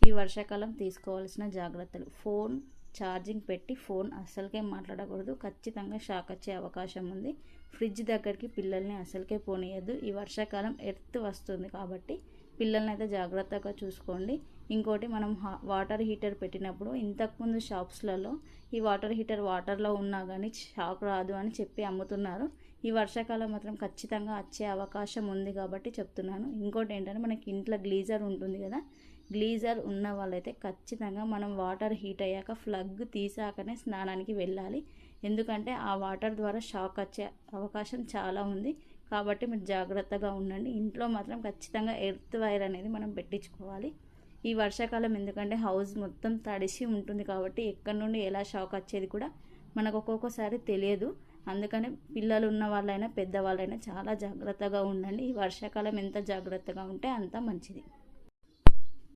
ఈ వర్షాకాలం తీసుకోవాల్సిన జాగ్రత్తలు. ఫోన్ ఛార్జింగ్ పెట్టి ఫోన్ అస్సలకే మాట్లాడకూడదు. ఖచ్చితంగా షాక్ వచ్చే అవకాశం ఉంది. ఫ్రిడ్జ్ దగ్గరికి పిల్లల్ని అస్సలకే పోనీయద్దు. ఈ వర్షాకాలం ఎర్త్ వస్తుంది కాబట్టి పిల్లల్ని అయితే జాగ్రత్తగా చూసుకోండి. ఇంకోటి, మనం వాటర్ హీటర్ పెట్టినప్పుడు ఇంతకుముందు షాప్స్లలో ఈ వాటర్ హీటర్ వాటర్లో ఉన్నా కానీ షాక్ రాదు అని చెప్పి అమ్ముతున్నారు. ఈ వర్షాకాలం మాత్రం ఖచ్చితంగా వచ్చే అవకాశం ఉంది కాబట్టి చెప్తున్నాను. ఇంకోటి ఏంటంటే, మనకి ఇంట్లో గ్లీజర్ ఉంటుంది కదా, గ్లీజర్ ఉన్న వాళ్ళైతే ఖచ్చితంగా మనం వాటర్ హీట్ అయ్యాక ప్లగ్ తీసాకనే స్నానానికి వెళ్ళాలి. ఎందుకంటే ఆ వాటర్ ద్వారా షాక్ వచ్చే అవకాశం చాలా ఉంది. కాబట్టి మీరు జాగ్రత్తగా ఉండండి. ఇంట్లో మాత్రం ఖచ్చితంగా ఎర్త్ వైర్ అనేది మనం పెట్టించుకోవాలి. ఈ వర్షాకాలం ఎందుకంటే హౌస్ మొత్తం తడిసి ఉంటుంది కాబట్టి ఎక్కడి నుండి ఎలా షాక్ వచ్చేది కూడా మనకు ఒక్కొక్కసారి తెలియదు. అందుకని పిల్లలు ఉన్న వాళ్ళైనా పెద్దవాళ్ళైనా చాలా జాగ్రత్తగా ఉండండి. ఈ వర్షాకాలం ఎంత జాగ్రత్తగా ఉంటే అంత మంచిది.